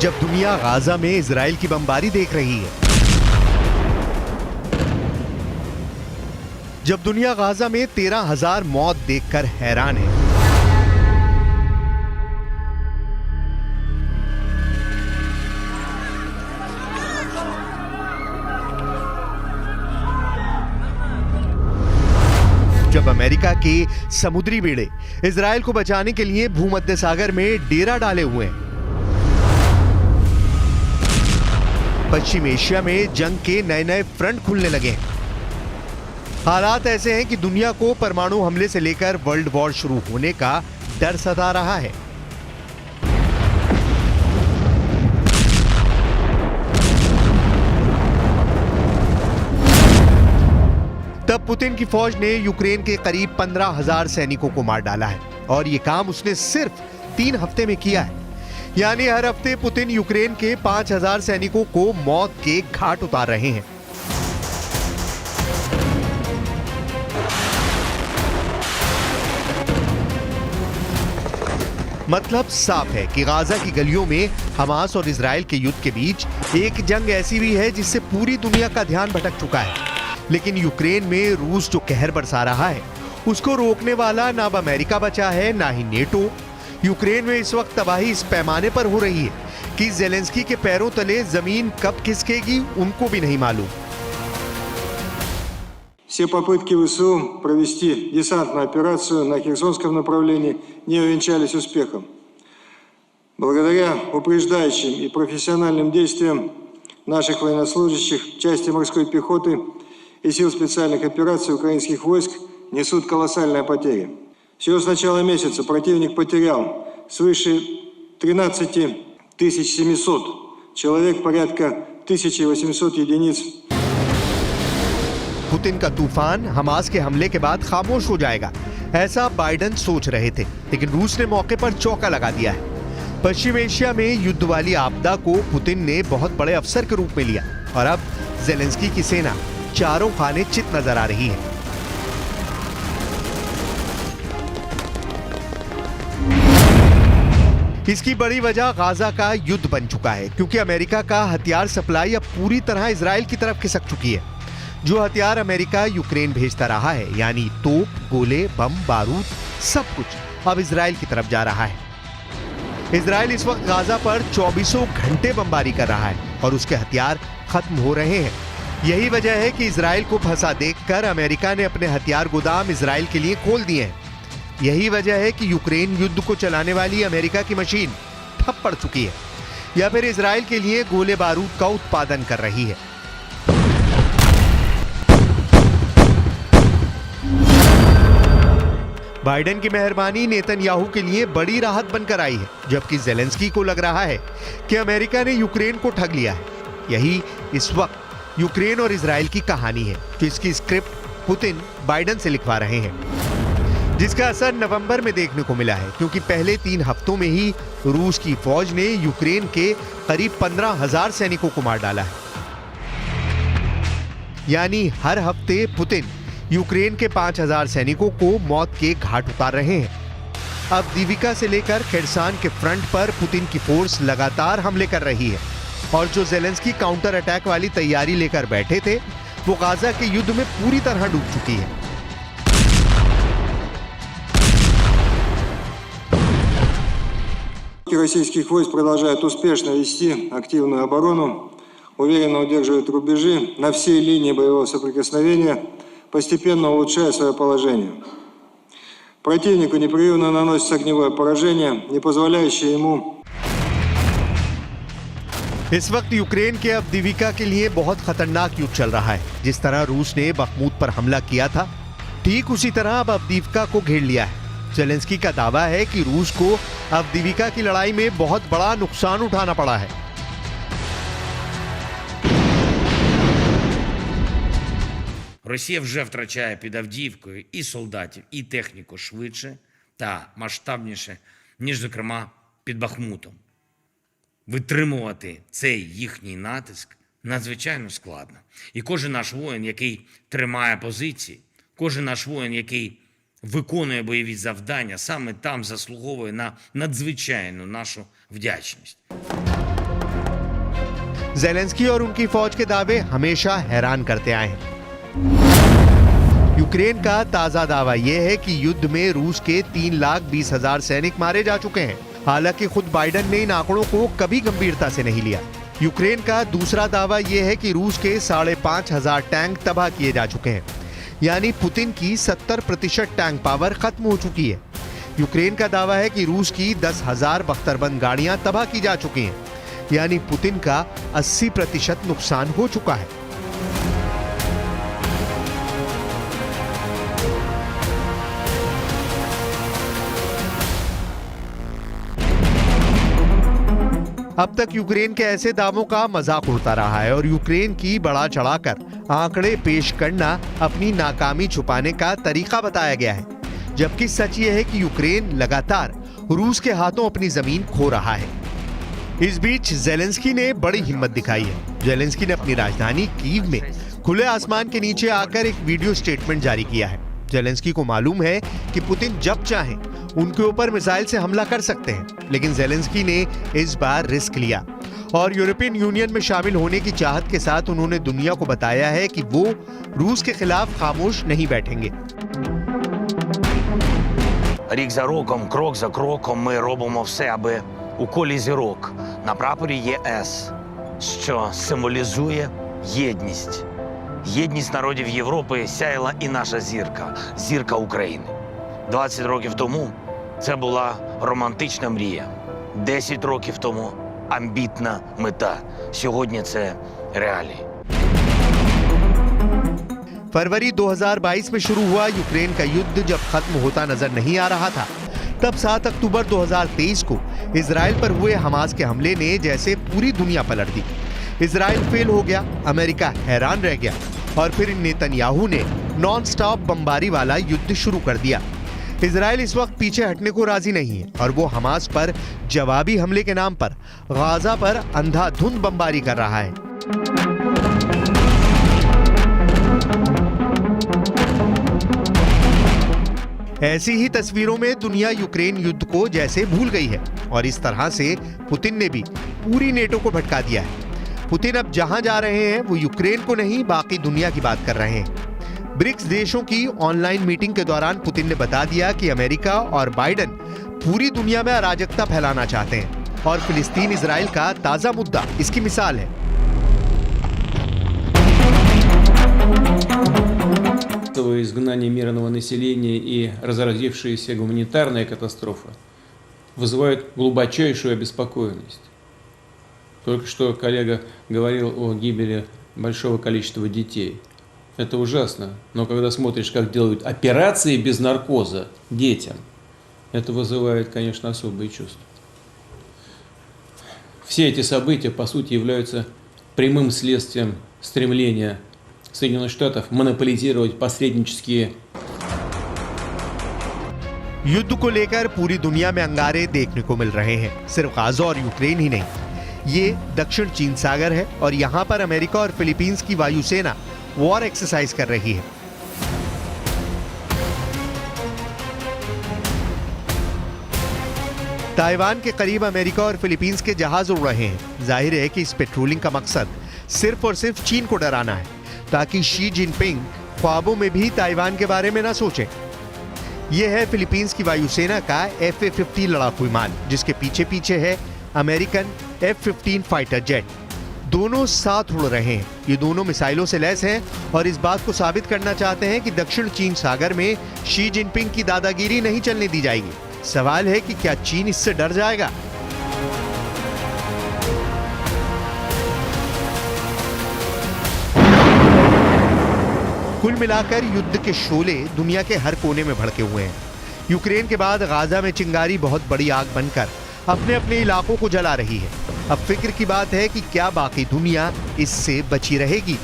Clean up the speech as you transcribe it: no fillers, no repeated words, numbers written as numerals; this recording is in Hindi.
जब दुनिया गाजा में इजराइल की बमबारी देख रही है, जब दुनिया गाजा में 13,000 मौत देखकर हैरान है, जब अमेरिका के समुद्री बेड़े इजराइल को बचाने के लिए भूमध्य सागर में डेरा डाले हुए हैं, पश्चिम एशिया में जंग के नए नए फ्रंट खुलने लगे हैं। हालात ऐसे हैं कि दुनिया को परमाणु हमले से लेकर वर्ल्ड वॉर शुरू होने का डर सता रहा है। तब पुतिन की फौज ने यूक्रेन के करीब 15,000 सैनिकों को मार डाला है और यह काम उसने सिर्फ 3 हफ्ते में किया है। यानी हर हफ्ते पुतिन यूक्रेन के 5,000 सैनिकों को मौत के घाट उतार रहे हैं। मतलब साफ है कि गाजा की गलियों में हमास और इजराइल के युद्ध के बीच एक जंग ऐसी भी है जिससे पूरी दुनिया का ध्यान भटक चुका है। लेकिन यूक्रेन में रूस जो कहर बरसा रहा है, उसको रोकने वाला ना अमेरिका बचा है ना ही नेटो। यूक्रेन में इस वक्त तबाही इस पैमाने पर हो रही है कि ज़ेलेंस्की के पैरों तले जमीन कब खिसकेगी उनको भी नहीं मालूम। Все попытки ВСУ провести десантную операцию на Херсонском направлении не увенчались успехом. Благодаря упреждающим и профессиональным действиям наших военнослужащих, части морской пехоты и сил специальных операций украинских войск несут колоссальные потери. Всего с начала месяца противник потерял свыше 13 700 человек, порядка 1800 единиц. पुतिन का तूफान हमास के हमले के बाद खामोश हो जाएगा, ऐसा बाइडेन सोच रहे थे, लेकिन रूस ने मौके पर चौका लगा दिया है। पश्चिम एशिया में युद्ध वाली आपदा को पुतिन ने बहुत बड़े अवसर के रूप में लिया और अब ज़ेलेंस्की की सेना चारों खाने चित नजर आ रही है। इसकी बड़ी वजह गाजा का युद्ध बन चुका है, क्योंकि अमेरिका का हथियार सप्लाई अब पूरी तरह इजराइल की तरफ खिसक चुकी है। जो हथियार अमेरिका यूक्रेन भेजता रहा है, यानी तोप, गोले, बम, बारूद, सब कुछ अब इजराइल की तरफ जा रहा है। इजराइल इस वक्त गाजा पर 24 घंटे बमबारी कर रहा है और उसके हथियार खत्म हो रहे हैं। यही वजह है कि इजराइल को फंसा देखकर अमेरिका ने अपने हथियार गोदाम इजराइल के लिए खोल दिए हैं। यही वजह है कि यूक्रेन युद्ध को चलाने वाली अमेरिका की मशीन ठप पड़ चुकी है या फिर इजराइल के लिए गोले बारूद का उत्पादन कर रही है। बाइडेन की मेहरबानी नेतन्याहू के लिए बड़ी राहत बनकर आई है, जबकि ज़ेलेंस्की को लग रहा है कि अमेरिका ने यूक्रेन को ठग लिया है। यही इस वक्त यूक्रेन और इजराइल की कहानी है, तो इसकी स्क्रिप्ट पुतिन बाइडेन से लिखवा रहे हैं, जिसका असर नवंबर में देखने को मिला है, क्योंकि पहले 3 हफ्तों में ही रूस की फौज ने यूक्रेन के करीब 15,000 सैनिकों को मार डाला है। यानी हर हफ्ते पुतिन यूक्रेन के 5,000 सैनिकों को मौत के घाट उतार रहे हैं। अब दीविका से लेकर खेरसान के फ्रंट पर पुतिन की फोर्स लगातार हमले कर रही है और जो ज़ेलेंस्की काउंटर अटैक वाली तैयारी लेकर बैठे थे, वो गाजा के युद्ध में पूरी तरह डूब चुकी है। Российских войск продолжают успешно вести активную оборону, уверенно удерживают рубежи на всей линии боевого соприкосновения, постепенно улучшая свое положение. Противнику непрерывно наносится огневое поражение, не позволяющее ему. इस वक्त यूक्रेन के अब दीविका के लिए बहुत खतरनाक युद्ध चल रहा है। जिस तरह रूस ने बखमूत पर हमला किया था, ठीक उसी तरह अब अवदीविका को घेर लिया है। ज़ेलेंस्की का दावा है कि रूस को अवदीविका की लड़ाई में बहुत बड़ा नुकसान उठाना पड़ा है। Росія вже втрачає під Авдіївкою і солдатів, і техніку швидше та масштабніше, ніж, зокрема, під Бахмутом. Витримувати цей їхній натиск надзвичайно складно. І кожен наш воїн, який тримає позиції, кожен наш воїн, який виконує бойові завдання, саме там заслуговує на надзвичайну нашу вдячність. जेलेंस्की और उनकी फौज के दावे हमेशा हैरान करते आए हैं। यूक्रेन का ताजा दावा यह है कि युद्ध में रूस के 3,20,000 सैनिक मारे जा चुके हैं। हालांकि खुद बाइडेन ने इन आंकड़ों को कभी गंभीरता से नहीं लिया। यूक्रेन का दूसरा दावा यह है कि रूस के 5,500 टैंक तबाह किए जा चुके हैं, यानी पुतिन की 70% टैंक पावर खत्म हो चुकी है। यूक्रेन का दावा है कि रूस की 10,000 बख्तरबंद गाड़ियां तबाह की जा चुकी हैं, यानी पुतिन का 80% नुकसान हो चुका है। अब तक यूक्रेन के ऐसे दावों का मजाक उड़ता रहा है और यूक्रेन की बढ़ा चढ़ाकर आंकड़े पेश करना अपनी नाकामी छुपाने का तरीका बताया गया है, जबकि सच ये है कि यूक्रेन लगातार रूस के हाथों अपनी जमीन खो रहा है। इस बीच जेलेंस्की ने बड़ी हिम्मत दिखाई है। जेलेंस्की ने अपनी राजधानी कीव में खुले आसमान के नीचे आकर एक वीडियो स्टेटमेंट जारी किया है। जेलेंस्की को मालूम है कि पुतिन जब चाहें उनके ऊपर मिसाइल से हमला कर सकते हैं, लेकिन जेलेंस्की ने इस बार रिस्क लिया और यूरोपियन यूनियन में शामिल होने की चाहत के साथ उन्होंने दुनिया को बताया है कि वो रूस के खिलाफ खामोश नहीं बैठेंगे। Рік за роком, крок за кроком ми робимо все, аби у колі зірок на прапорі ЄС, що символізує єдність. Єдність народів Європи сяяла і наша зірка, зірка України. 20 років тому це була романтична мрія. 10 років тому амбітна мета. Сьогодні це реалії. फरवरी 2022 में शुरू हुआ यूक्रेन का युद्ध जब खत्म होता नजर नहीं आ रहा था, तब 7 अक्टूबर 2023 को इजराइल पर हुए हमास के हमले ने जैसे पूरी दुनिया पलट दी। इजराइल फेल हो गया, अमेरिका हैरान रह गया और फिर नेतन्याहू ने नॉन स्टॉप बमबारी वाला युद्ध शुरू कर दिया। इजराइल इस वक्त पीछे हटने को राजी नहीं है और वो हमास पर जवाबी हमले के नाम पर गाजा पर अंधाधुंध बमबारी कर रहा है। ऐसी ही तस्वीरों में दुनिया यूक्रेन युद्ध को जैसे भूल गई है और इस तरह से पुतिन ने भी पूरी नेटो को भटका दिया है। पुतिन अब जहां जा रहे हैं वो यूक्रेन को नहीं, बाकी दुनिया की बात कर रहे हैं। ब्रिक्स देशों की ऑनलाइन मीटिंग के दौरान पुतिन ने बता दिया कि अमेरिका और बाइडेन पूरी दुनिया में अराजकता फैलाना चाहते हैं और फिलिस्तीन इजराइल का ताजा मुद्दा इसकी मिसाल है। Изгнание мирного населения и разразившаяся гуманитарная катастрофа вызывают глубочайшую обеспокоенность. Только что коллега говорил о гибели большого количества детей. Это ужасно, но когда смотришь, как делают операции без наркоза детям, это вызывает, конечно, особые чувства. Все эти события, по сути, являются прямым следствием стремления Соединенных Штатов монополизировать посреднические। युद्ध को लेकर पूरी दुनिया में अंगारे देखने को मिल रहे हैं। सिर्फ गाजा और यूक्रेन ही नहीं, ये दक्षिण चीन सागर है और यहाँ पर अमेरिका और फिलीपींस की वायुसेना वॉर एक्सरसाइज कर रही है। ताइवान के करीब अमेरिका और फिलीपींस के जहाज उड़ रहे हैं। जाहिर है कि इस पेट्रोलिंग का मकसद सिर्फ और सिर्फ चीन को डराना है, ताकि शी जिनपिंग ख्वाबों में भी ताइवान के बारे में ना सोचें। यह है फिलीपींस की वायुसेना का F-50 लड़ाकू विमान, जिसके पीछे पीछे है अमेरिकन F-15 फाइटर जेट। दोनों साथ उड़ रहे हैं। ये दोनों मिसाइलों से लैस हैं और इस बात को साबित करना चाहते हैं कि दक्षिण चीन सागर में शी जिनपिंग की दादागिरी नहीं चलने दी जाएगी। सवाल है कि क्या चीन इससे डर जाएगा? कुल मिलाकर युद्ध के शोले दुनिया के हर कोने में भड़के हुए हैं। यूक्रेन के बाद गाजा में चिंगारी बहुत बड़ी आग बनकर अपने अपने इलाकों को जला रही है। अब फिक्र की बात है कि क्या बाकी दुनिया इससे बची रहेगी।